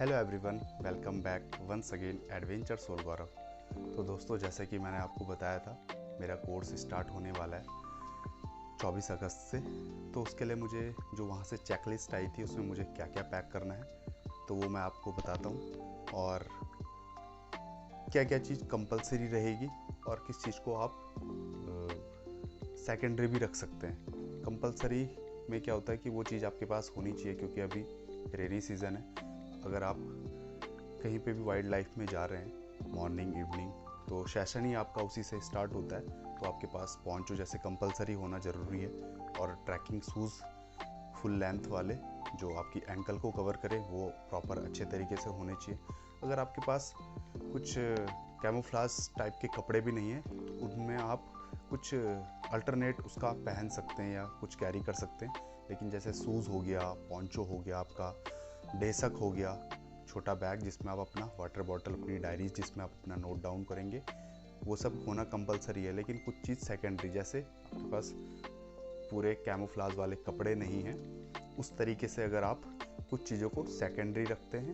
Hello everyone, welcome back once again adventure soul Gaurav. तो दोस्तों, जैसे कि मैंने आपको बताया था, मेरा कोर्स स्टार्ट होने वाला है 24 अगस्त से। तो उसके लिए मुझे जो वहाँ से चेकलिस्ट आई थी उसमें मुझे क्या क्या पैक करना है तो वो मैं आपको बताता हूँ, और क्या क्या चीज़ कंपलसरी रहेगी और किस चीज़ को आप सेकेंडरी भी रख सकते हैं। कंपलसरी में क्या होता है कि वो चीज़ आपके पास होनी चाहिए, क्योंकि अभी रेनी सीज़न है। अगर आप कहीं पे भी वाइल्ड लाइफ में जा रहे हैं मॉर्निंग इवनिंग, तो सेशन ही आपका उसी से स्टार्ट होता है। तो आपके पास पोंचो जैसे कंपलसरी होना ज़रूरी है, और ट्रैकिंग शूज़ फुल लेंथ वाले जो आपकी एंकल को कवर करे वो प्रॉपर अच्छे तरीके से होने चाहिए। अगर आपके पास कुछ कैमोफ्लाज टाइप के कपड़े भी नहीं हैं तो उनमें आप कुछ अल्टरनेट उसका पहन सकते हैं या कुछ कैरी कर सकते हैं। लेकिन जैसे शूज़ हो गया, पोंचो हो गया, आपका डेसक हो गया, छोटा बैग जिसमें आप अपना वाटर बॉटल, अपनी डायरीज जिसमें आप अपना नोट डाउन करेंगे, वो सब होना कंपलसरी है। लेकिन कुछ चीज़ सेकेंडरी, जैसे आपके पास पूरे कैमोफ्लाज वाले कपड़े नहीं हैं, उस तरीके से अगर आप कुछ चीज़ों को सेकेंडरी रखते हैं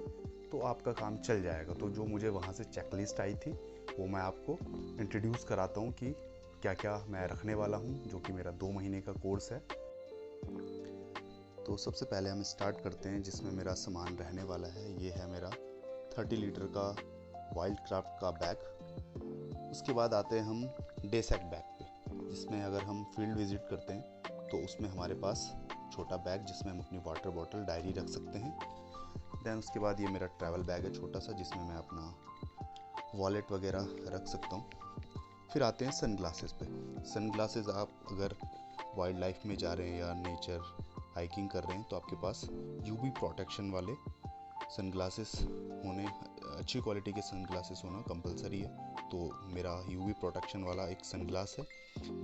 तो आपका काम चल जाएगा। तो जो मुझे वहाँ से चेकलिस्ट आई थी वो मैं आपको इंट्रोड्यूस कराता हूँ कि क्या क्या मैं रखने वाला हूँ, जो कि मेरा 2 महीने का कोर्स है। तो सबसे पहले हम स्टार्ट करते हैं जिसमें मेरा सामान रहने वाला है। ये है मेरा 30 लीटर का वाइल्ड क्राफ्ट का बैग। उसके बाद आते हैं हम डेसैक बैग पे, जिसमें अगर हम फील्ड विजिट करते हैं तो उसमें हमारे पास छोटा बैग जिसमें हम अपनी वाटर बॉटल, डायरी रख सकते हैं। दैन उसके बाद ये मेरा ट्रैवल बैग है छोटा सा, जिसमें मैं अपना वॉलेट वगैरह रख सकता हूँ। फिर आते हैं सन ग्लासेस पे। सन ग्लासेस आप अगर वाइल्ड लाइफ में जा रहे हैं या नेचर हाइकिंग कर रहे हैं तो आपके पास यूवी प्रोटेक्शन वाले सनग्लासेस होने, अच्छी क्वालिटी के सनग्लासेस होना कंपलसरी है। तो मेरा यूवी प्रोटेक्शन वाला एक सनग्लास है।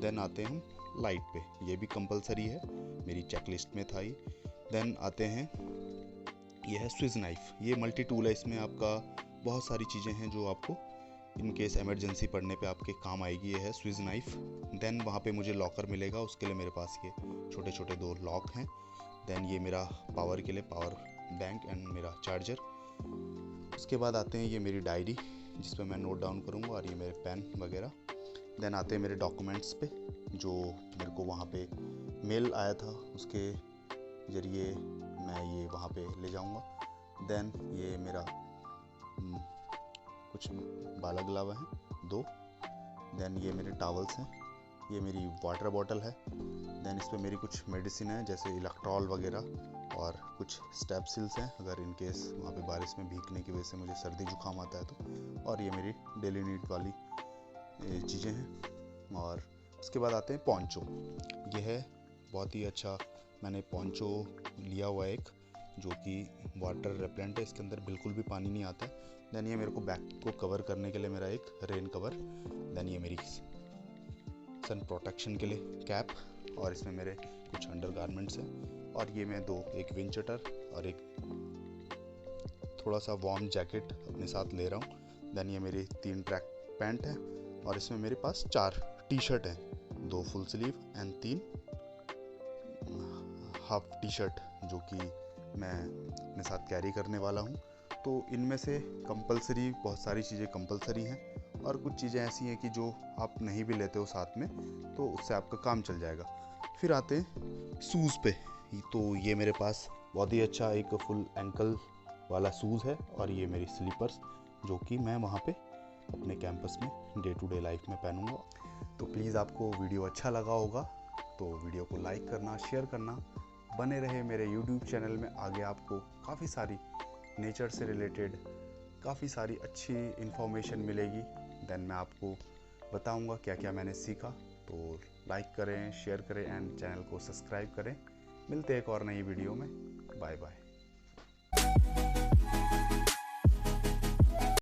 देन आते हैं हम लाइट पे, ये भी कंपलसरी है, मेरी चेकलिस्ट में था ही। देन आते हैं, ये है स्विज नाइफ। ये मल्टी टूल है, इसमें आपका बहुत सारी चीज़ें हैं जो आपको इन केस एमरजेंसी पड़ने पे आपके काम आएगी। ये है स्विज नाइफ। देन वहाँ पे मुझे लॉकर मिलेगा, उसके लिए मेरे पास ये छोटे छोटे 2 लॉक हैं। देन ये मेरा पावर के लिए पावर बैंक एंड मेरा चार्जर। उसके बाद आते हैं ये मेरी डायरी जिस पे मैं नोट डाउन करूँगा, और ये मेरे पेन वगैरह। देन आते हैं मेरे डॉक्यूमेंट्स पे, जो मेरे को वहाँ पे मेल आया था उसके ज़रिए मैं ये वहाँ पे ले जाऊँगा। देन ये मेरा कुछ बाला ग्लाव हैं 2। देन ये मेरे टॉवल्स हैं, ये मेरी वाटर बॉटल है। देन इस पर मेरी कुछ मेडिसिन है जैसे इलेक्ट्रॉल वगैरह, और कुछ स्टेप्सिल्स हैं अगर इन केस वहाँ पे बारिश में भीगने की वजह से मुझे सर्दी जुकाम आता है तो। और ये मेरी डेली नीड वाली चीज़ें हैं। और उसके बाद आते हैं पोंचो। ये है बहुत ही अच्छा, मैंने पोंचो लिया हुआ एक, जो कि वाटर रेपेलेंट है, इसके अंदर बिल्कुल भी पानी नहीं आता है। देन ये मेरे को बैक को कवर करने के लिए मेरा एक रेन कवर। देन ये मेरी सन प्रोटेक्शन के लिए कैप, और इसमें मेरे कुछ अंडर गारमेंट्स हैं। और ये मैं एक विंड चटर और एक थोड़ा सा वार्म जैकेट अपने साथ ले रहा हूँ। देन ये मेरे 3 ट्रैक पैंट हैं, और इसमें मेरे पास 4 टी शर्ट हैं, 2 full sleeve and 3 half T shirt, जो कि मैं अपने साथ कैरी करने वाला हूँ। तो इनमें से कंपलसरी बहुत सारी चीज़ें कंपलसरी हैं, और कुछ चीज़ें ऐसी हैं कि जो आप नहीं भी लेते हो साथ में तो उससे आपका काम चल जाएगा। फिर आते हैं शूज़ पे। तो ये मेरे पास बहुत ही अच्छा एक फुल एंकल वाला शूज़ है, और ये मेरी स्लीपर्स, जो कि मैं वहाँ पे अपने कैंपस में डे टू डे लाइफ में पहनूंगा। तो प्लीज़ आपको वीडियो अच्छा लगा होगा तो वीडियो को लाइक करना, शेयर करना, बने रहे मेरे यूट्यूब चैनल में। आगे आपको काफ़ी सारी नेचर से रिलेटेड काफ़ी सारी अच्छी इन्फॉर्मेशन मिलेगी। देन मैं आपको बताऊंगा क्या क्या मैंने सीखा। तो लाइक करें, शेयर करें एंड चैनल को सब्सक्राइब करें। मिलते हैं एक और नई वीडियो में। Bye bye.